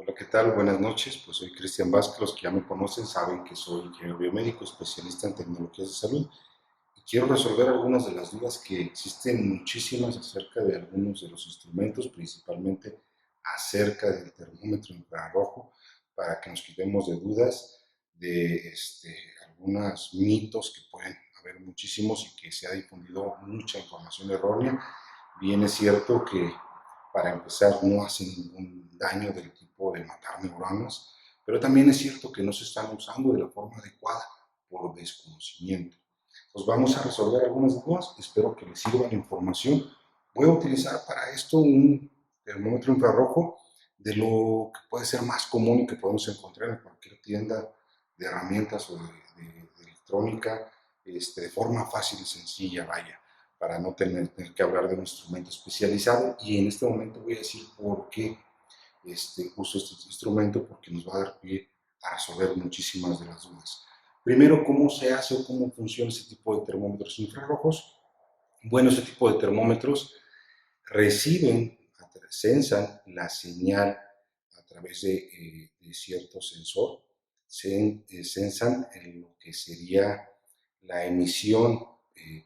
Hola, ¿qué tal? Buenas noches. Pues soy Cristian Vázquez. Los que ya me conocen saben que soy ingeniero biomédico, especialista en tecnologías de salud. Y quiero resolver algunas de las dudas que existen muchísimas acerca de algunos de los instrumentos, principalmente acerca del termómetro infrarrojo, para que nos quitemos de dudas de algunos mitos que pueden haber muchísimos y que se ha difundido mucha información errónea. Bien es cierto que para empezar no hace ningún daño del tipo de matar neuronas, pero también es cierto que no se están usando de la forma adecuada por desconocimiento. Pues vamos a resolver algunas dudas, espero que les sirva la información. Voy a utilizar para esto un termómetro infrarrojo de lo que puede ser más común y que podemos encontrar en cualquier tienda de herramientas o de electrónica, de forma fácil y sencilla, vaya, para no tener que hablar de un instrumento especializado. Y en este momento voy a decir por qué uso este instrumento, porque nos va a dar pie a resolver muchísimas de las dudas. Primero, ¿cómo se hace o cómo funciona este tipo de termómetros infrarrojos? Bueno, este tipo de termómetros reciben, sensan la señal a través de cierto sensor, sensan lo que sería la emisión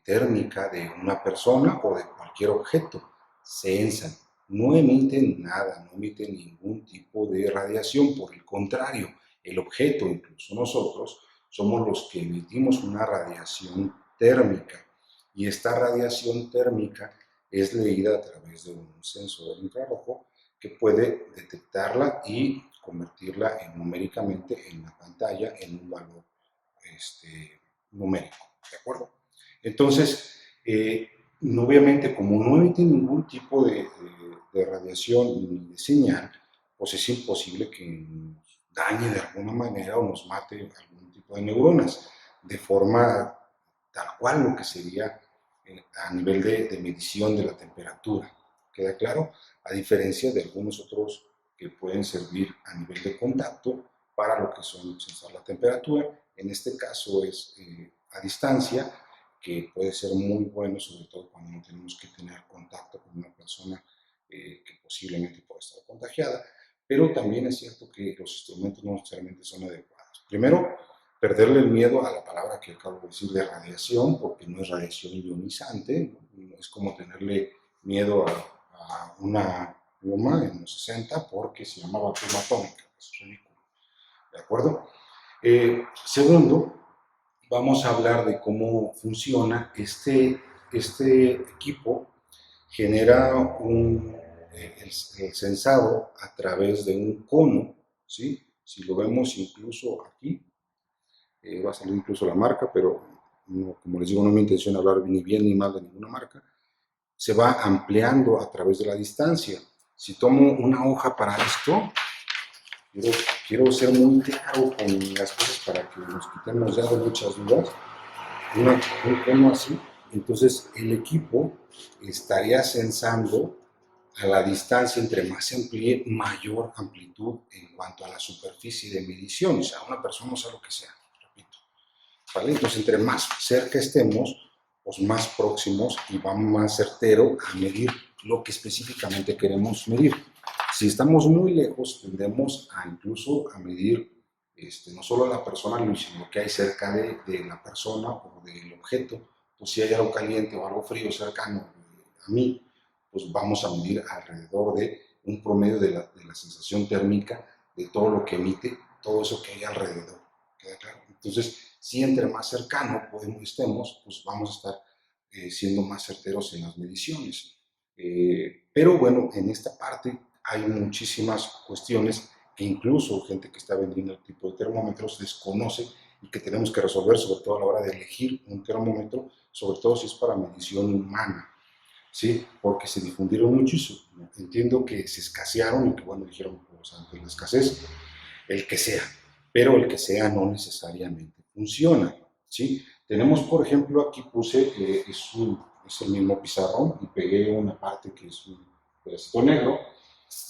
térmica de una persona o de cualquier objeto, sensan, no emiten nada, no emiten ningún tipo de radiación, por el contrario, el objeto, incluso nosotros, somos los que emitimos una radiación térmica, y esta radiación térmica es leída a través de un sensor infrarrojo que puede detectarla y convertirla numéricamente en la pantalla en un valor numérico, ¿de acuerdo? Entonces, obviamente, como no emite ningún tipo de radiación ni de señal, pues es imposible que nos dañe de alguna manera o nos mate algún tipo de neuronas, de forma tal cual lo que sería a nivel de medición de la temperatura. ¿Queda claro? A diferencia de algunos otros que pueden servir a nivel de contacto para lo que son sensar la temperatura. En este caso es a distancia, que puede ser muy bueno, sobre todo cuando no tenemos que tener contacto con una persona que posiblemente pueda estar contagiada, pero también es cierto que los instrumentos no necesariamente son adecuados. Primero, perderle el miedo a la palabra que acabo de decir de radiación, porque no es radiación ionizante, es como tenerle miedo a una pluma en los 60 porque se llamaba pluma atómica, es ridículo, ¿de acuerdo? Segundo, vamos a hablar de cómo funciona este equipo. Genera el sensado a través de un cono, ¿sí? Si lo vemos incluso aquí, va a salir incluso la marca, pero no, como les digo, no es mi intención hablar ni bien ni mal de ninguna marca. Se va ampliando a través de la distancia. Si tomo una hoja para esto, quiero ser muy claro con las cosas para que nos quitemos ya de muchas dudas. Un cono así, entonces el equipo estaría sensando a la distancia, entre más se amplíe, mayor amplitud en cuanto a la superficie de medición, o sea, una persona usa lo que sea, repito, ¿vale? Entonces, entre más cerca estemos, pues más próximos y vamos más certero a medir lo que específicamente queremos medir. Si estamos muy lejos, tendemos a incluso a medir no solo la persona, sino lo que hay cerca de la persona o del objeto. Pues si hay algo caliente o algo frío cercano a mí, pues vamos a medir alrededor de un promedio de la sensación térmica de todo lo que emite, todo eso que hay alrededor. ¿Queda claro? Entonces, si entre más cercano estemos, pues vamos a estar siendo más certeros en las mediciones. Pero bueno, en esta parte hay muchísimas cuestiones que incluso gente que está vendiendo el tipo de termómetros desconoce y que tenemos que resolver, sobre todo a la hora de elegir un termómetro, sobre todo si es para medición humana, ¿sí? Porque se difundieron muchísimo. Entiendo que se escasearon y que, bueno, dijeron, pues ante la escasez, el que sea, pero el que sea no necesariamente funciona, ¿sí? Tenemos, por ejemplo, aquí puse, es el mismo pizarrón y pegué una parte que es un pedacito negro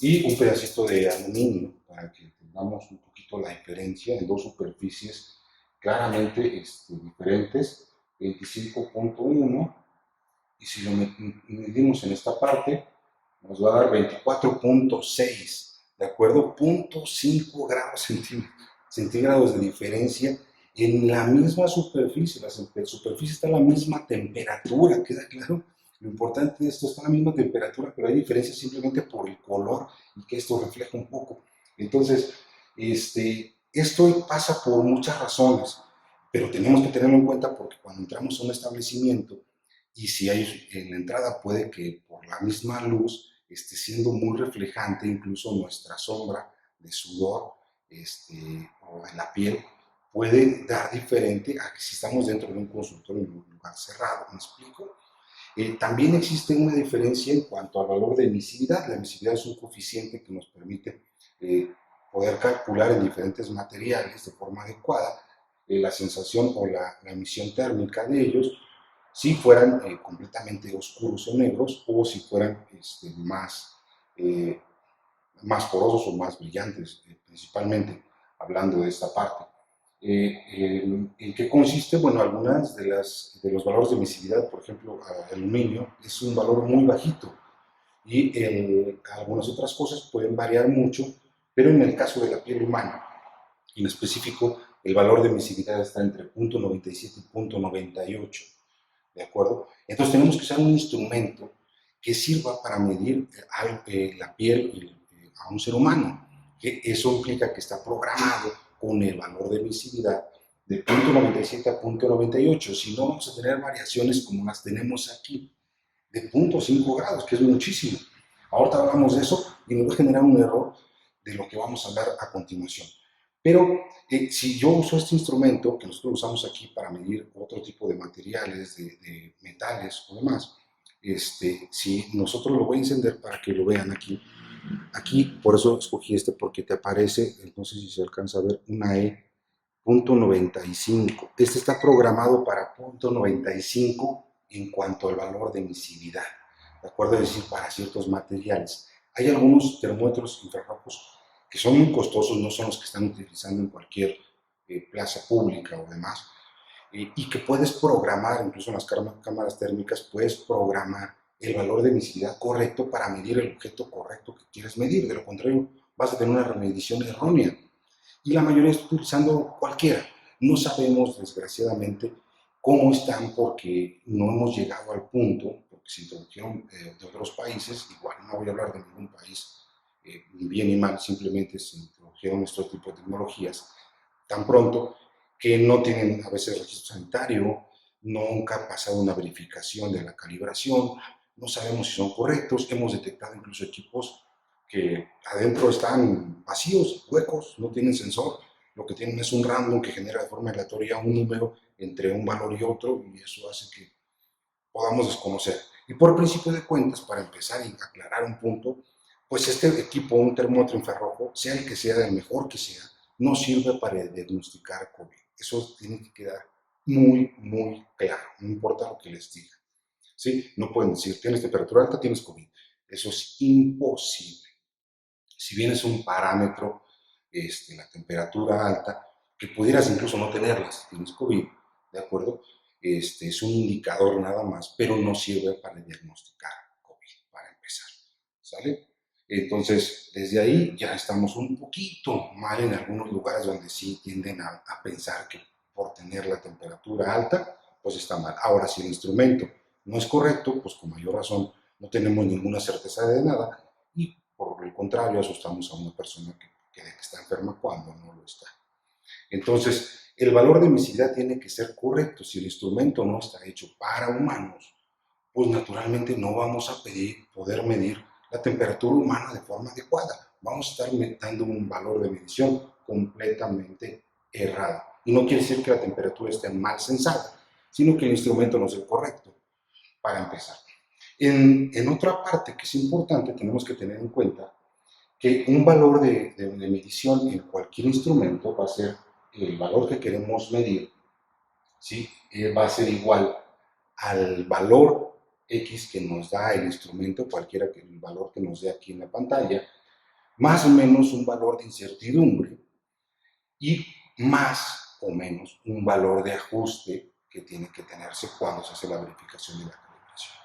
y un pedacito de aluminio para que tengamos un poquito la diferencia en dos superficies claramente diferentes, 25.1, y si lo medimos en esta parte, nos va a dar 24.6 ¿de acuerdo? 0.5 grados centígrados de diferencia en la misma superficie. La superficie está a la misma temperatura, ¿queda claro? Lo importante de esto está a la misma temperatura, pero hay diferencia simplemente por el color y que esto refleja un poco. Entonces, esto pasa por muchas razones, pero tenemos que tenerlo en cuenta porque cuando entramos a un establecimiento y si hay en la entrada puede que por la misma luz esté siendo muy reflejante incluso nuestra sombra de sudor o en la piel, puede dar diferente a que si estamos dentro de un consultorio en un lugar cerrado, ¿me explico? También existe una diferencia en cuanto al valor de emisividad. La emisividad es un coeficiente que nos permite poder calcular en diferentes materiales de forma adecuada la sensación o la emisión térmica de ellos si fueran completamente oscuros o negros o si fueran eh, más porosos o más brillantes, principalmente hablando de esta parte. ¿En qué consiste? Bueno, algunas de los valores de emisividad, por ejemplo, aluminio, es un valor muy bajito y algunas otras cosas pueden variar mucho, pero en el caso de la piel humana, en específico, el valor de emisividad está entre 0.97 y 0.98, ¿de acuerdo? Entonces tenemos que usar un instrumento que sirva para medir la piel a un ser humano. Que eso implica que está programado con el valor de emisividad de 0.97 a 0.98. Si no, vamos a tener variaciones como las tenemos aquí, de 0.5 grados, que es muchísimo. Ahorita hablamos de eso y nos va a generar un error de lo que vamos a hablar a continuación. Pero si yo uso este instrumento que nosotros usamos aquí para medir otro tipo de materiales, de metales o demás, si nosotros lo voy a encender para que lo vean aquí, por eso escogí porque te aparece, entonces si se alcanza a ver, una E.95. Este está programado para .95 en cuanto al valor de emisividad, ¿de acuerdo? Es decir, para ciertos materiales. Hay algunos termómetros infrarrojos que son muy costosos, no son los que están utilizando en cualquier plaza pública o demás, y que puedes programar, incluso en las cámaras térmicas, puedes programar el valor de emisividad correcto para medir el objeto correcto que quieres medir. De lo contrario, vas a tener una medición errónea. Y la mayoría está utilizando cualquiera. No sabemos, desgraciadamente, cómo están porque no hemos llegado al punto, porque se introdujeron de otros países, igual no voy a hablar de ningún país, ni bien ni mal, simplemente se introdujeron este tipo de tecnologías tan pronto que no tienen a veces registro sanitario, nunca ha pasado una verificación de la calibración, no sabemos si son correctos, hemos detectado incluso equipos que adentro están vacíos, huecos, no tienen sensor, lo que tienen es un random que genera de forma aleatoria un número entre un valor y otro y eso hace que podamos desconocer. Y por principio de cuentas, para empezar y aclarar un punto, pues este equipo, un termómetro infrarrojo, sea el que sea, el mejor que sea, no sirve para diagnosticar COVID. Eso tiene que quedar muy, muy claro, no importa lo que les diga. ¿Sí? No pueden decir, tienes temperatura alta, tienes COVID. Eso es imposible. Si bien es un parámetro, la temperatura alta, que pudieras incluso no tenerlas, tienes COVID, ¿de acuerdo? Es un indicador nada más, pero no sirve para diagnosticar COVID, para empezar, ¿sale? Entonces, desde ahí ya estamos un poquito mal en algunos lugares donde sí tienden a pensar que por tener la temperatura alta, pues está mal. Ahora, si el instrumento no es correcto, pues con mayor razón no tenemos ninguna certeza de nada y por el contrario asustamos a una persona que está enferma cuando no lo está. Entonces, el valor de emisividad tiene que ser correcto. Si el instrumento no está hecho para humanos, pues naturalmente no vamos a poder medir la temperatura humana de forma adecuada. Vamos a estar dando un valor de medición completamente errado. Y no quiere decir que la temperatura esté mal sensada, sino que el instrumento no es el correcto, para empezar. En otra parte que es importante, tenemos que tener en cuenta que un valor de medición en cualquier instrumento va a ser el valor que queremos medir, ¿sí? Va a ser igual al valor X que nos da el instrumento, cualquiera que el valor que nos dé aquí en la pantalla, más o menos un valor de incertidumbre y más o menos un valor de ajuste que tiene que tenerse cuando se hace la verificación de la calibración.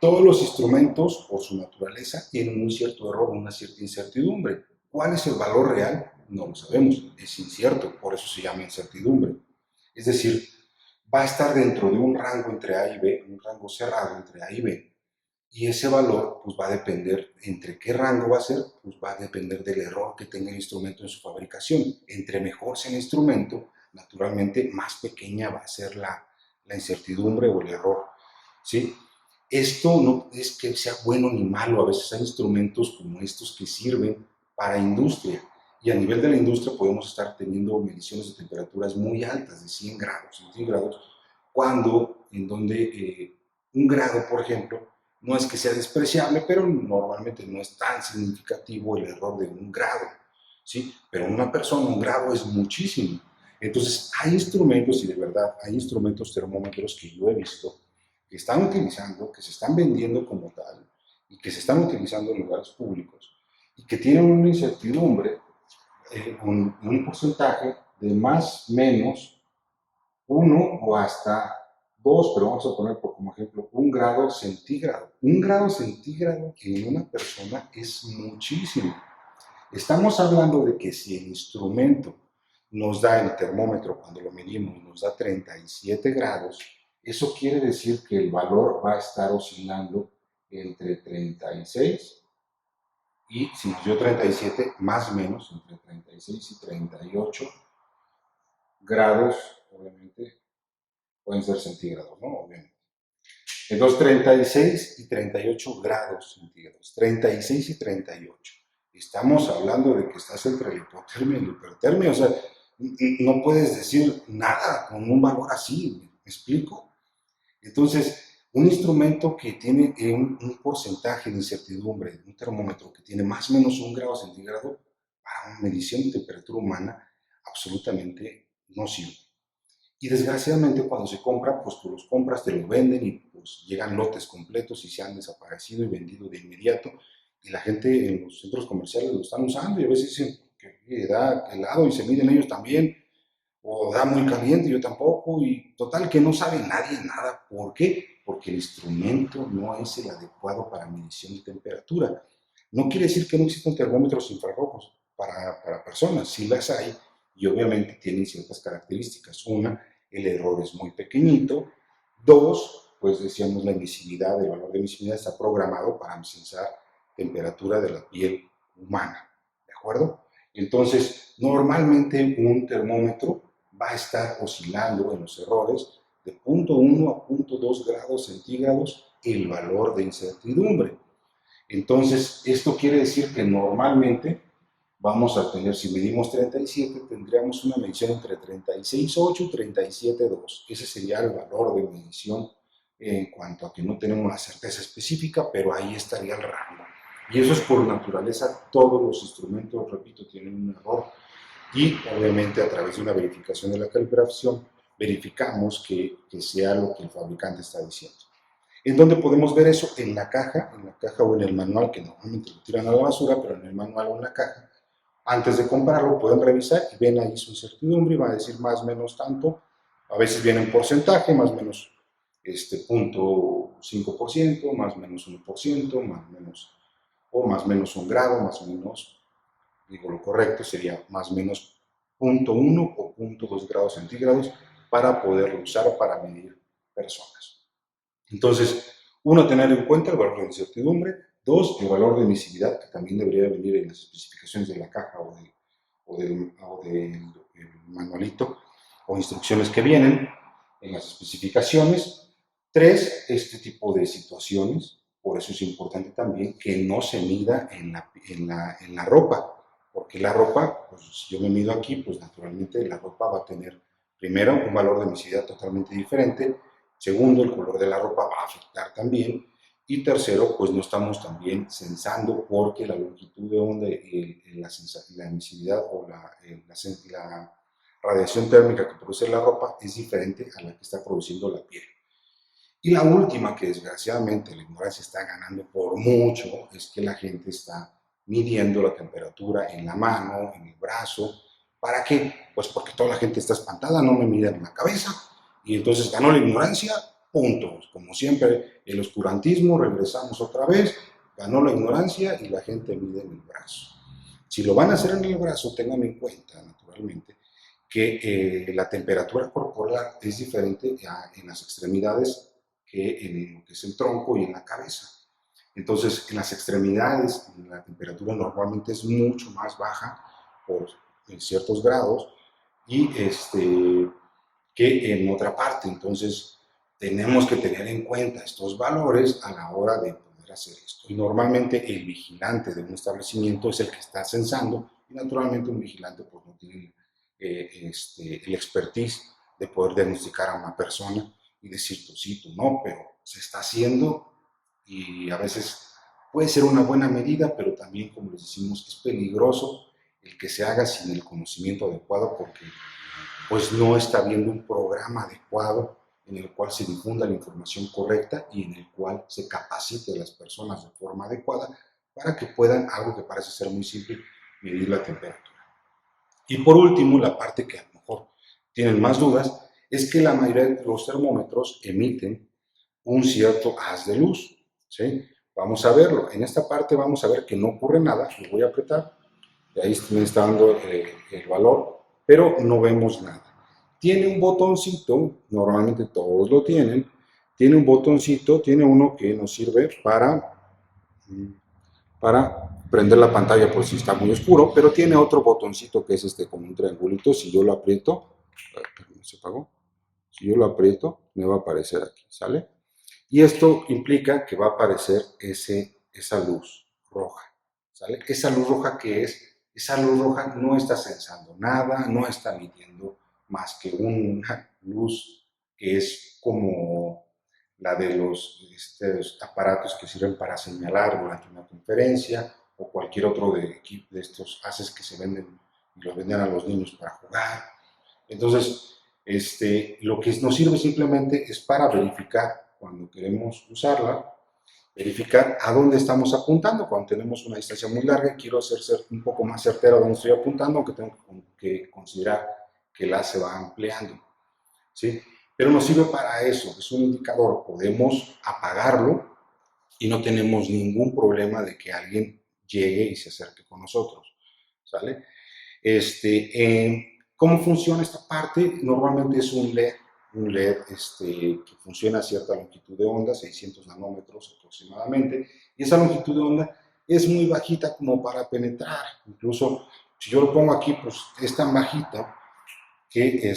Todos los instrumentos, por su naturaleza, tienen un cierto error, una cierta incertidumbre. ¿Cuál es el valor real? No lo sabemos, es incierto, por eso se llama incertidumbre. Es decir, va a estar dentro de un rango entre A y B, un rango cerrado entre A y B, y ese valor pues va a depender, ¿entre qué rango va a ser? Pues va a depender del error que tenga el instrumento en su fabricación. Entre mejor sea el instrumento, naturalmente más pequeña va a ser la incertidumbre o el error, ¿sí? Esto no es que sea bueno ni malo, a veces hay instrumentos como estos que sirven para industria, y a nivel de la industria podemos estar teniendo mediciones de temperaturas muy altas, de 100 grados centígrados, cuando en donde un grado, por ejemplo, no es que sea despreciable, pero normalmente no es tan significativo el error de un grado, ¿sí? Pero en una persona un grado es muchísimo. Entonces hay instrumentos, y de verdad hay instrumentos termómetros que yo he visto que están utilizando, que se están vendiendo como tal, y que se están utilizando en lugares públicos, y que tienen una incertidumbre, un porcentaje de más menos uno o hasta 2, pero vamos a poner como ejemplo 1 grado centígrado. 1 grado centígrado en una persona es muchísimo. Estamos hablando de que si el instrumento nos da el termómetro, cuando lo medimos, nos da 37 grados, eso quiere decir que el valor va a estar oscilando entre 36 y, si nos dio 37, más o menos entre 36 y 38 grados, obviamente, pueden ser centígrados, ¿no? Obviamente. Entonces, 36 y 38 grados centígrados, 36 y 38. Estamos hablando de que estás entre la hipotermia y la hipertermia, o sea, no puedes decir nada con un valor así, ¿me explico? Entonces, un instrumento que tiene un porcentaje de incertidumbre, un termómetro que tiene más o menos 1 grado centígrado, para una medición de temperatura humana, absolutamente no sirve. Y desgraciadamente cuando se compra, pues tú los compras, te los venden y pues llegan lotes completos y se han desaparecido y vendido de inmediato. Y la gente en los centros comerciales lo están usando y a veces dicen que da helado y se miden ellos también, o da muy caliente, yo tampoco, y total que no sabe nadie nada. ¿Por qué? Porque el instrumento no es el adecuado para medición de temperatura. No quiere decir que no existan termómetros infrarrojos para personas, sí las hay, y obviamente tienen ciertas características. Una, el error es muy pequeñito. Dos, pues decíamos la emisividad, el valor de emisividad está programado para sensar temperatura de la piel humana, ¿de acuerdo? Entonces, normalmente un termómetro va a estar oscilando en los errores de 0.1 a 0.2 grados centígrados el valor de incertidumbre. Entonces, esto quiere decir que normalmente vamos a tener, si medimos 37, tendríamos una medición entre 36.8 y 37.2. Ese sería el valor de medición en cuanto a que no tenemos la certeza específica, pero ahí estaría el rango. Y eso es por naturaleza, todos los instrumentos, repito, tienen un error. Y obviamente a través de una verificación de la calibración, verificamos que sea lo que el fabricante está diciendo. ¿En dónde podemos ver eso? En la caja o en el manual, que normalmente lo tiran a la basura, pero en el manual o en la caja. Antes de comprarlo pueden revisar y ven ahí su incertidumbre y va a decir más o menos tanto. A veces viene en porcentaje, más o menos 0.5%, más o menos 1%, más o menos, o más o menos 1 grado, más o menos, digo lo correcto, sería más o menos 0.1 o 0.2 grados centígrados para poderlo usar para medir personas. Entonces, uno, tener en cuenta el valor de incertidumbre. Dos, el valor de emisividad, que también debería venir en las especificaciones de la caja o del manualito o instrucciones que vienen en las especificaciones. Tres, este tipo de situaciones. Por eso es importante también que no se mida en la ropa, porque la ropa, pues si yo me mido aquí, pues naturalmente la ropa va a tener, primero, un valor de emisividad totalmente diferente. Segundo, el color de la ropa va a afectar también. Y tercero, pues no estamos también censando porque la longitud de onda y la emisividad o la radiación térmica que produce la ropa es diferente a la que está produciendo la piel. Y la última, que desgraciadamente la ignorancia está ganando por mucho, es que la gente está midiendo la temperatura en la mano, en el brazo. ¿Para qué? Pues porque toda la gente está espantada, no me miden en la cabeza. Y entonces ganó la ignorancia, punto. Como siempre, el oscurantismo, regresamos otra vez, ganó la ignorancia y la gente mide en el brazo. Si lo van a hacer en el brazo, tengan en cuenta, naturalmente, que la temperatura corporal es diferente en las extremidades que en lo que es el tronco y en la cabeza. Entonces, en las extremidades la temperatura normalmente es mucho más baja por en ciertos grados y que en otra parte. Entonces, tenemos que tener en cuenta estos valores a la hora de poder hacer esto. Y normalmente el vigilante de un establecimiento es el que está censando y naturalmente un vigilante pues no tiene el expertise de poder diagnosticar a una persona y decir tú sí, tú no, pero se está haciendo y a veces puede ser una buena medida, pero también, como les decimos, es peligroso el que se haga sin el conocimiento adecuado porque pues no está habiendo un programa adecuado en el cual se difunda la información correcta y en el cual se capacite a las personas de forma adecuada para que puedan, algo que parece ser muy simple, medir la temperatura. Y por último, la parte que a lo mejor tienen más dudas, es que la mayoría de los termómetros emiten un cierto haz de luz, ¿sí? Vamos a verlo. En esta parte vamos a ver que no ocurre nada, lo voy a apretar, y ahí me está dando el valor, pero no vemos nada. Tiene un botoncito, normalmente todos lo tienen, tiene un botoncito, tiene uno que nos sirve para prender la pantalla por si está muy oscuro, pero tiene otro botoncito que es con un triangulito. Si yo lo aprieto, se apagó, si yo lo aprieto me va a aparecer aquí, ¿sale? Y esto implica que va a aparecer esa luz roja, ¿sale? Esa luz roja que esa luz roja no está sensando nada, no está midiendo más que una luz que es como la de los aparatos que sirven para señalar durante una conferencia o cualquier otro de estos haces que se venden y los venden a los niños para jugar. Entonces, lo que nos sirve simplemente es para verificar cuando queremos usarla, verificar a dónde estamos apuntando. Cuando tenemos una distancia muy larga, quiero ser un poco más certero a dónde estoy apuntando, aunque tengo que considerar que la se va ampliando, ¿sí? Pero nos sirve para eso, es un indicador, podemos apagarlo y no tenemos ningún problema de que alguien llegue y se acerque con nosotros, ¿sale? ¿Cómo funciona esta parte? Normalmente es un LED que funciona a cierta longitud de onda, 600 nanómetros aproximadamente, y esa longitud de onda es muy bajita como para penetrar. Incluso si yo lo pongo aquí, pues es tan bajita que,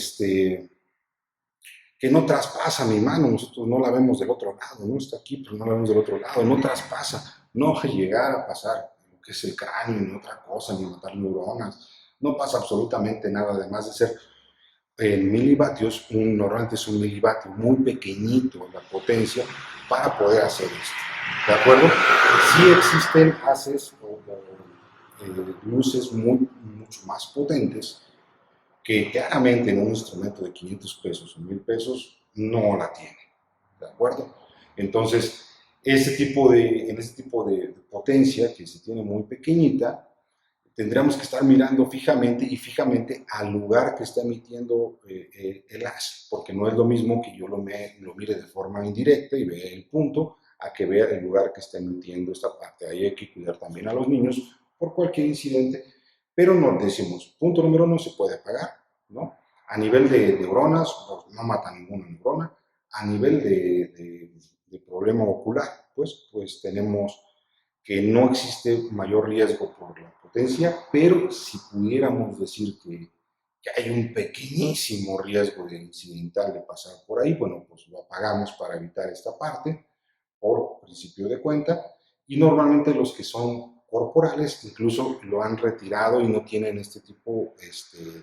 que no traspasa mi mano, nosotros no la vemos del otro lado, no está aquí, pero no la vemos del otro lado, no traspasa, no va a llegar a pasar lo que es el cráneo, ni otra cosa, ni matar neuronas, no pasa absolutamente nada, además de ser en milivatios, normalmente es un milivatio muy pequeñito la potencia para poder hacer esto, ¿de acuerdo? Sí existen haces o luces mucho más potentes que claramente en un instrumento de 500 pesos o 1000 pesos no la tiene, ¿de acuerdo? Entonces, en ese tipo de potencia que se tiene muy pequeñita, tendríamos que estar mirando fijamente al lugar que está emitiendo el haz, porque no es lo mismo que yo lo mire de forma indirecta y vea el punto, a que vea el lugar que está emitiendo esta parte. Ahí hay que cuidar también a los niños por cualquier incidente, pero nos decimos, punto número uno, se puede apagar, ¿no? A nivel de neuronas, pues, no mata ninguna neurona. A nivel de problema ocular, pues tenemos que no existe mayor riesgo por la potencia, pero si pudiéramos decir que hay un pequeñísimo riesgo de incidental de pasar por ahí, bueno, pues lo apagamos para evitar esta parte por principio de cuenta, y normalmente los que son corporales incluso lo han retirado y no tienen este tipo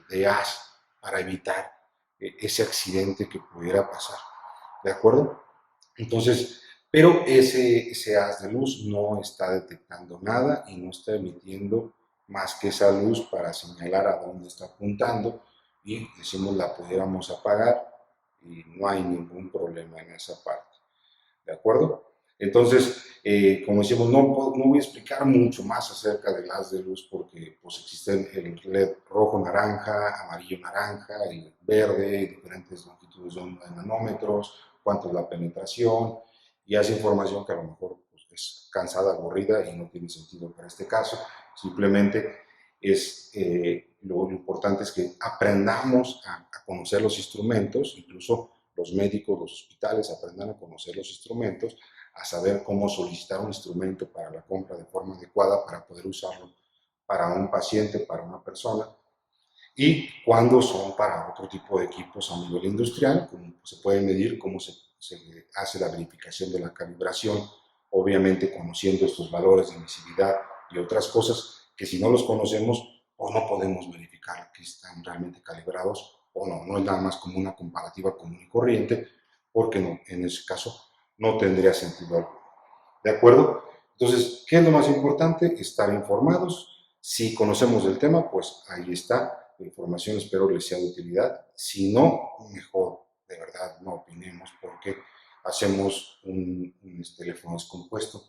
de haz para evitar ese accidente que pudiera pasar, ¿de acuerdo? Entonces, pero ese haz de luz no está detectando nada y no está emitiendo más que esa luz para señalar a dónde está apuntando, y decimos la pudiéramos apagar y no hay ningún problema en esa parte, ¿de acuerdo? Entonces, como decimos, no voy a explicar mucho más acerca del haz de luz porque pues existen el LED rojo-naranja, amarillo-naranja, el verde, diferentes longitudes de onda en nanómetros, cuánto es la penetración, y esa información que a lo mejor pues, es cansada, aburrida y no tiene sentido para este caso. Simplemente es, lo importante es que aprendamos a conocer los instrumentos, incluso los médicos, los hospitales aprendan a conocer los instrumentos, a saber cómo solicitar un instrumento para la compra de forma adecuada para poder usarlo para un paciente, para una persona, y cuándo son para otro tipo de equipos a nivel industrial, como se puede medir, cómo se hace la verificación de la calibración, obviamente conociendo estos valores de emisividad y otras cosas que si no los conocemos o no podemos verificar que están realmente calibrados o no. No es nada más como una comparativa común y corriente, porque no, en ese caso no tendría sentido alguno. ¿De acuerdo? Entonces, ¿qué es lo más importante? Estar informados. Si conocemos del tema, pues ahí está. La información espero les sea de utilidad. Si no, mejor, de verdad, no opinemos porque hacemos un teléfono descompuesto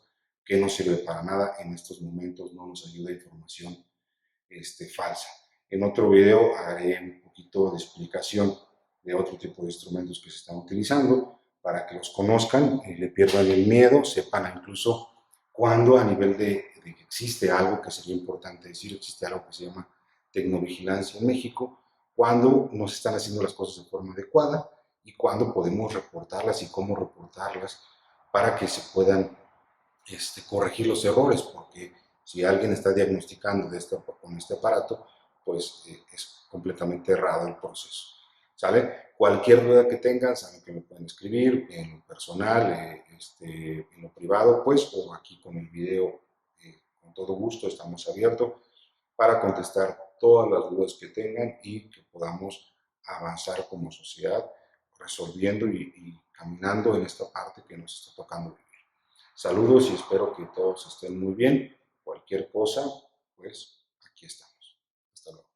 que no sirve para nada en estos momentos, no nos ayuda a información falsa. En otro video haré un poquito de explicación de otro tipo de instrumentos que se están utilizando para que los conozcan y le pierdan el miedo, sepan incluso cuando a nivel de que existe algo que sería importante decir, existe algo que se llama tecnovigilancia en México, cuando no se están haciendo las cosas de forma adecuada y cuándo podemos reportarlas y cómo reportarlas para que se puedan corregir los errores, porque si alguien está diagnosticando con este aparato, pues es completamente errado el proceso. ¿Sale? Cualquier duda que tengan, saben que me pueden escribir en lo personal, en lo privado, pues, o aquí con el video, con todo gusto, estamos abiertos para contestar todas las dudas que tengan y que podamos avanzar como sociedad resolviendo y caminando en esta parte que nos está tocando vivir. Saludos y espero que todos estén muy bien. Cualquier cosa, pues aquí estamos. Hasta luego.